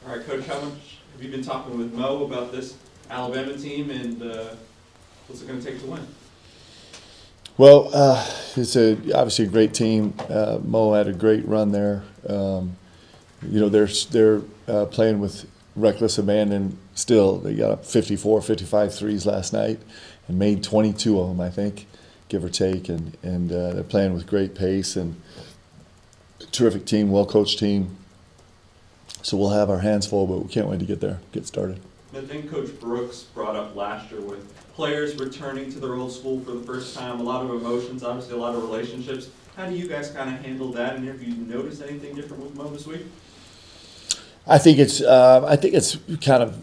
All right, Coach, how much have you been talking with Mo about this Alabama team, and what's it going to take to win? Well, it's obviously a great team. Mo had a great run there. They're playing with reckless abandon still. They got up 54, 55 threes last night and made 22 of them, I think, give or take. And they're playing with great pace and terrific team, well-coached team. So we'll have our hands full, but we can't wait to get started. I think Coach Brooks brought up last year with players returning to their old school for the first time, a lot of emotions, obviously a lot of relationships. How do you guys kind of handle that, and have you noticed anything different with Mo this week? I think it's kind of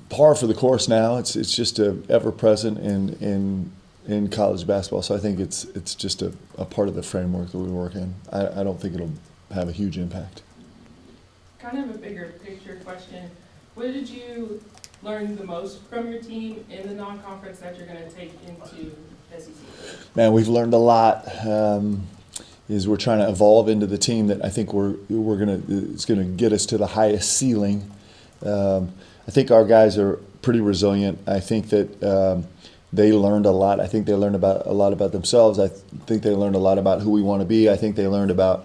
par for the course now. It's just ever present in college basketball. So I think it's just a part of the framework that we work in. I don't think it'll have a huge impact. Kind of a bigger picture question. What did you learn the most from your team in the non-conference that you're going to take into SEC? Man, we've learned a lot. Is we're trying to evolve into the team that I think it's gonna get us to the highest ceiling. I think our guys are pretty resilient. I think that they learned a lot. I think they learned a lot about themselves. I think they learned a lot about who we want to be. I think they learned about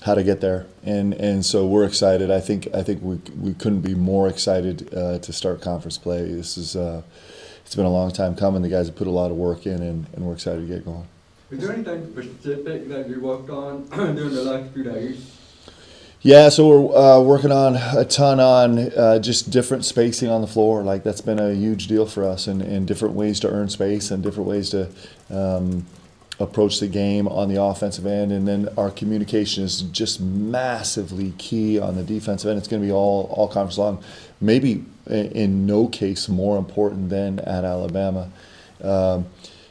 how to get there, and so we're excited. I think we couldn't be more excited to start conference play. It's been a long time coming. The guys have put a lot of work in, and we're excited to get going. Is there anything specific that you worked on during the last few days? Yeah, so we're working on a ton on just different spacing on the floor. Like, that's been a huge deal for us, and different ways to earn space and different ways to approach the game on the offensive end. And then our communication is just massively key on the defensive end. It's going to be all conference long, maybe in no case more important than at Alabama.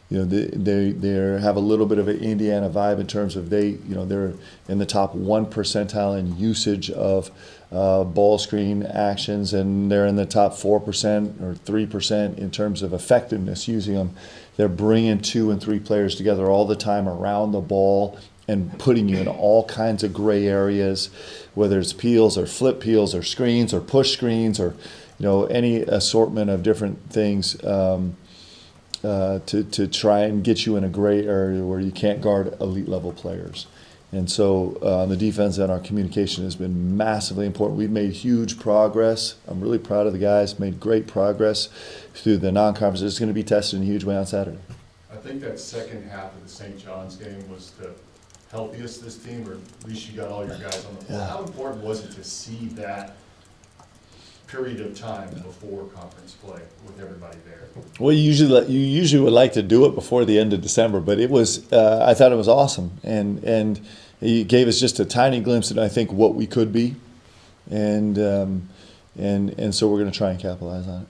They have a little bit of an Indiana vibe in terms of they're in the top 1 percentile in usage of ball screen actions, and they're in the top 4% or 3% in terms of effectiveness using them. They're bringing 2 and 3 players together all the time around the ball and putting you in all kinds of gray areas, whether it's peels or flip peels or screens or push screens or any assortment of different things. To try and get you in a gray area where you can't guard elite level players. And so on the defense end, our communication has been massively important. We've made huge progress. I'm really proud of the guys, made great progress through the non-conference. It's going to be tested in a huge way on Saturday. I think that second half of the St. John's game was the healthiest this team, or at least you got all your guys on the floor. Yeah. How important was it to see that period of time before conference play with everybody there? Well, you usually would like to do it before the end of December, but it was I thought it was awesome, and he gave us just a tiny glimpse at I think what we could be, and so we're going to try and capitalize on it.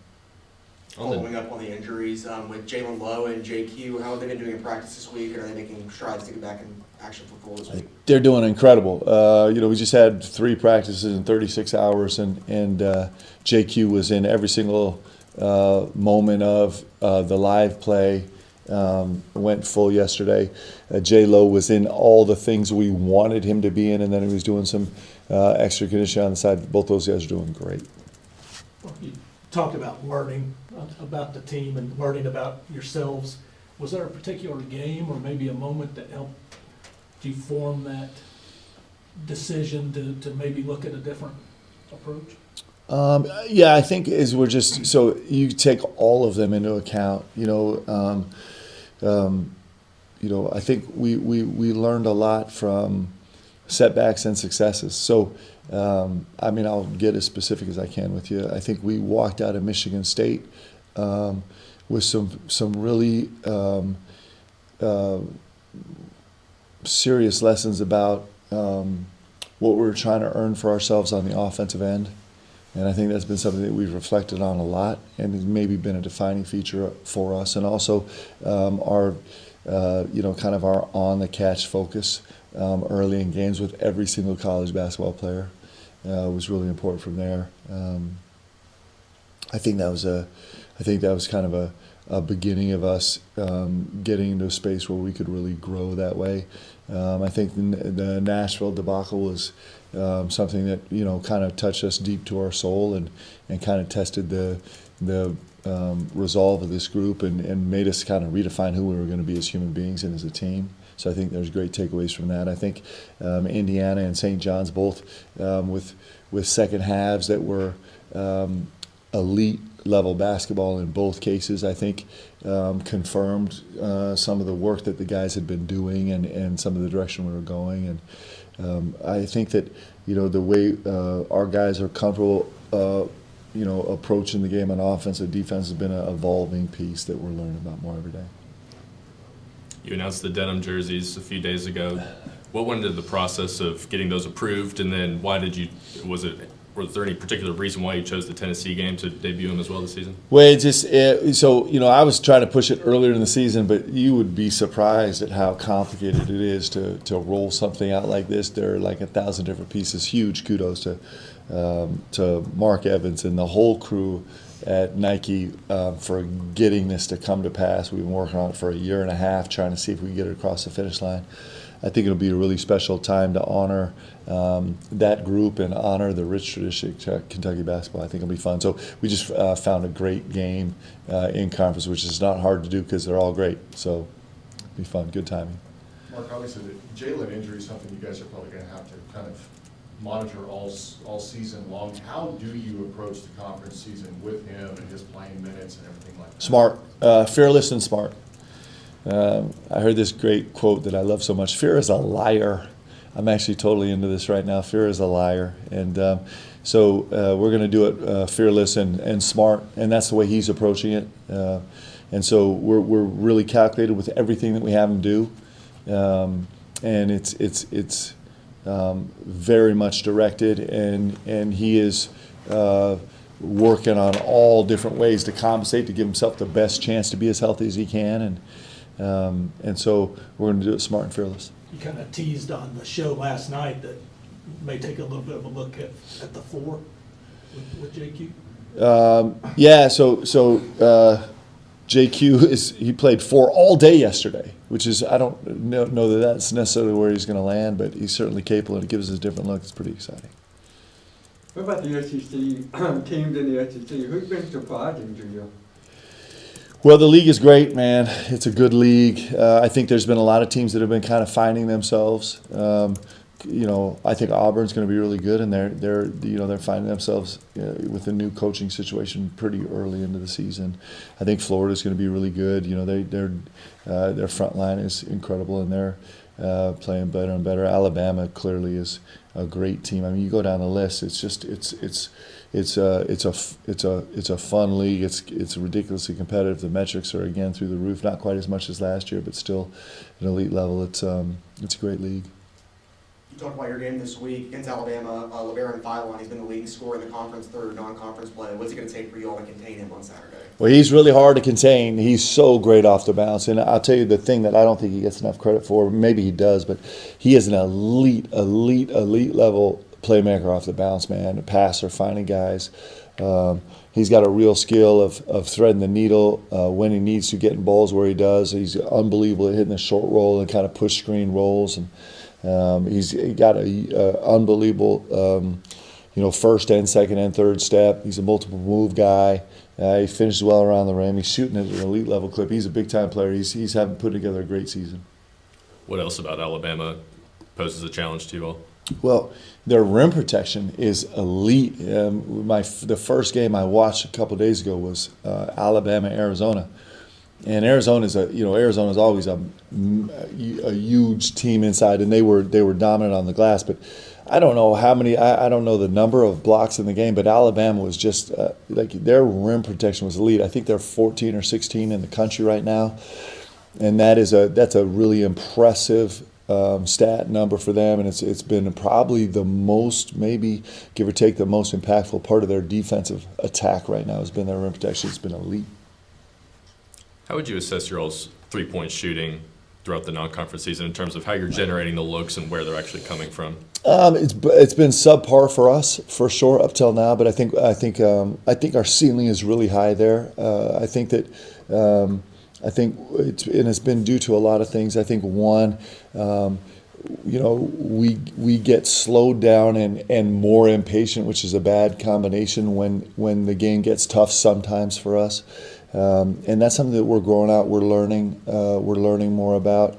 Following up on the injuries with Jalen Lowe and JQ, how have they been doing in practice this week, and are they making strides to get back in action for full this week? They're doing incredible. We just had 3 practices in 36 hours, and JQ was in every single moment of the live play. Went full yesterday. J Lo was in all the things we wanted him to be in, and then he was doing some extra conditioning on the side. Both those guys are doing great. You talked about learning about the team and learning about yourselves. Was there a particular game or maybe a moment that helped you form that decision to maybe look at a different approach? Yeah, I think so you take all of them into account. I think we learned a lot from setbacks and successes. So, I'll get as specific as I can with you. I think we walked out of Michigan State with some really serious lessons about what we were trying to earn for ourselves on the offensive end. And I think that's been something that we've reflected on a lot, and has maybe been a defining feature for us. And also our on the catch focus early in games with every single college basketball player was really important from there. I think that was kind of a beginning of us getting into a space where we could really grow that way. I think the Nashville debacle was something that kind of touched us deep to our soul and kind of tested the resolve of this group and made us kind of redefine who we were going to be as human beings and as a team. So I think there's great takeaways from that. I think Indiana and St. John's both with second halves that were elite level basketball in both cases, I think confirmed some of the work that the guys had been doing and some of the direction we were going. And I think that the way our guys are comfortable approaching the game on offense and defense has been an evolving piece that we're learning about more every day. You announced the Denim jerseys a few days ago. What went into the process of getting those approved, and then was there any particular reason why you chose the Tennessee game to debut them as well this season? Well, I was trying to push it earlier in the season, but you would be surprised at how complicated it is to roll something out like this. There are like 1,000 different pieces. Huge kudos to Mark Evans and the whole crew at Nike for getting this to come to pass. We've been working on it for a year and a half, trying to see if we can get it across the finish line. I think it'll be a really special time to honor that group and honor the rich tradition of Kentucky basketball. I think it'll be fun. So we just found a great game in conference, which is not hard to do because they're all great. So it'll be fun, good timing. Mark, obviously the Jalen injury is something you guys are probably going to have to kind of monitor all season long. How do you approach the conference season with him and his playing minutes and everything like that? Smart, fearless and smart. I heard this great quote that I love so much. Fear is a liar. I'm actually totally into this right now. Fear is a liar. And so we're going to do it fearless and smart, and that's the way he's approaching it. And so we're really calculated with everything that we have him do. And it's very much directed, and he is working on all different ways to compensate to give himself the best chance to be as healthy as he can. And so we're going to do it smart and fearless. You kind of teased on the show last night that may take a little bit of a look at the four with JQ. Yeah, so JQ he played 4 all day yesterday, which is, I don't know that that's necessarily where he's going to land, but he's certainly capable, and it gives us a different look. It's pretty exciting. What about the SEC teams in the SEC? Who's been surprising to you? Well, the league is great, man. It's a good league. I think there's been a lot of teams that have been kind of finding themselves. I think Auburn's going to be really good, and they're finding themselves with a new coaching situation pretty early into the season. I think Florida's going to be really good. Their front line is incredible, and they're playing better and better. Alabama clearly is a great team. I mean, you go down the list. It's a fun league. It's ridiculously competitive. The metrics are again through the roof. Not quite as much as last year, but still an elite level. It's a great league. You talked about your game this week against Alabama. LeBaron Philon, he's been the leading scorer in the conference through non-conference play. What's it going to take for you all to contain him on Saturday? Well, he's really hard to contain. He's so great off the bounce. And I'll tell you the thing that I don't think he gets enough credit for, maybe he does, but he is an elite level playmaker off the bounce, man. A passer, finding guys. He's got a real skill of threading the needle when he needs to, getting balls where he does. He's unbelievable at hitting the short roll and kind of push screen rolls. And he's got a unbelievable, first and second and third step. He's a multiple move guy. He finishes well around the rim. He's shooting at an elite level clip. He's a big time player. He's having put together a great season. What else about Alabama poses a challenge to you all? Well, their rim protection is elite. The first game I watched a couple of days ago was Alabama-Arizona. And Arizona's always a huge team inside, and they were dominant on the glass. But I don't know how many. I don't know the number of blocks in the game, but Alabama was just their rim protection was elite. I think they're 14 or 16 in the country right now, and that's a really impressive stat number for them. And it's been probably the most, maybe give or take, the most impactful part of their defensive attack right now has been their rim protection. It's been elite. How would you assess your all's three-point shooting throughout the non-conference season in terms of how you're generating the looks and where they're actually coming from? It's been subpar for us for sure up till now, but I think our ceiling is really high there. I think that I think it's been due to a lot of things. I think one, we get slowed down and more impatient, which is a bad combination when the game gets tough sometimes for us. And that's something that we're growing out. We're learning more about.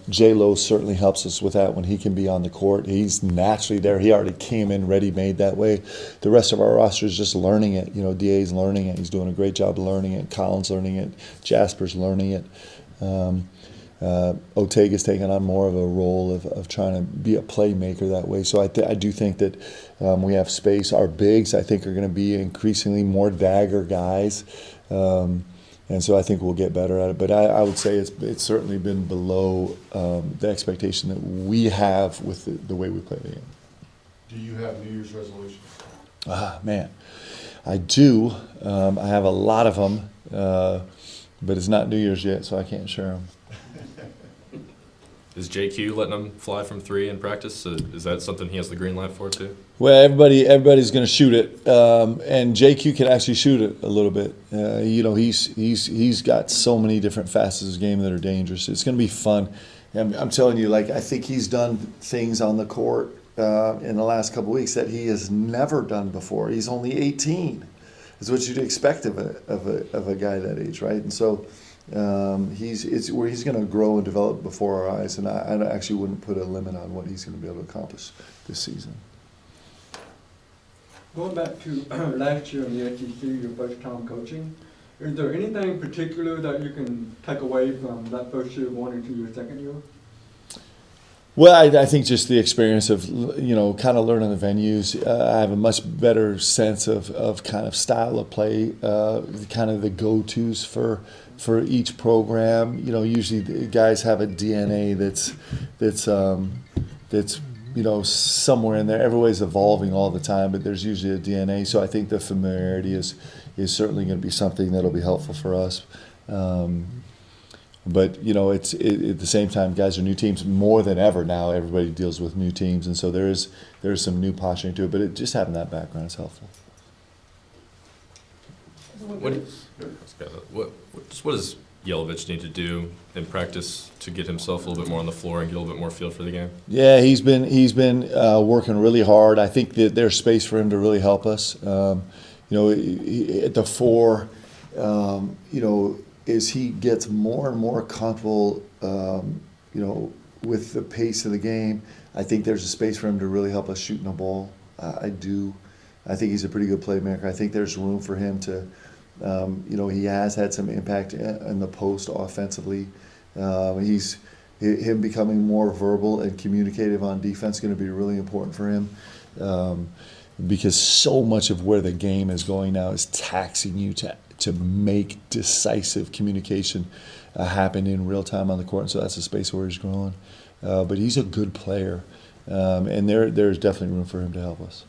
J-Lo certainly helps us with that when he can be on the court. He's naturally there. He already came in ready-made that way. The rest of our roster is just learning it. DA's learning it. He's doing a great job learning it. Colin's learning it. Jasper's learning it. Ortega's taking on more of a role of trying to be a playmaker that way. So I do think that we have space. Our bigs, I think, are going to be increasingly more dagger guys. And so I think we'll get better at it. But I would say it's certainly been below the expectation that we have with the way we play the game. Do you have New Year's resolutions? Man, I do. I have a lot of them, but it's not New Year's yet, so I can't share them. Is JQ letting him fly from 3 in practice? Is that something he has the green light for too? Well, everybody's going to shoot it, and JQ can actually shoot it a little bit. He's got so many different facets of his game that are dangerous. It's going to be fun. I'm telling you, I think he's done things on the court in the last couple of weeks that he has never done before. He's only 18. It's what you'd expect of a guy that age, right? And so. He's going to grow and develop before our eyes, and I actually wouldn't put a limit on what he's going to be able to accomplish this season. Going back to last year in the SEC, your first time coaching, is there anything particular that you can take away from that first year going into your second year? Well, I think just the experience of, kind of learning the venues. I have a much better sense of kind of style of play, kind of the go-tos for each program. Usually the guys have a DNA that's somewhere in there. Everybody's evolving all the time, but there's usually a DNA. So I think the familiarity is certainly going to be something that'll be helpful for us. But at the same time, guys are new teams more than ever now. Everybody deals with new teams, and so there's some new posturing to it. But just having that background is helpful. What does Yelovich need to do in practice to get himself a little bit more on the floor and get a little bit more feel for the game? Yeah, he's been working really hard. I think that there's space for him to really help us. At the 4, as he gets more and more comfortable, with the pace of the game, I think there's a space for him to really help us shooting the ball. I do. I think he's a pretty good playmaker. I think there's room for him to, he has had some impact in the post offensively. Him becoming more verbal and communicative on defense is going to be really important for him. Because so much of where the game is going now is taxing you to make decisive communication happen in real time on the court. And so that's a space where he's growing. But he's a good player, and there's definitely room for him to help us.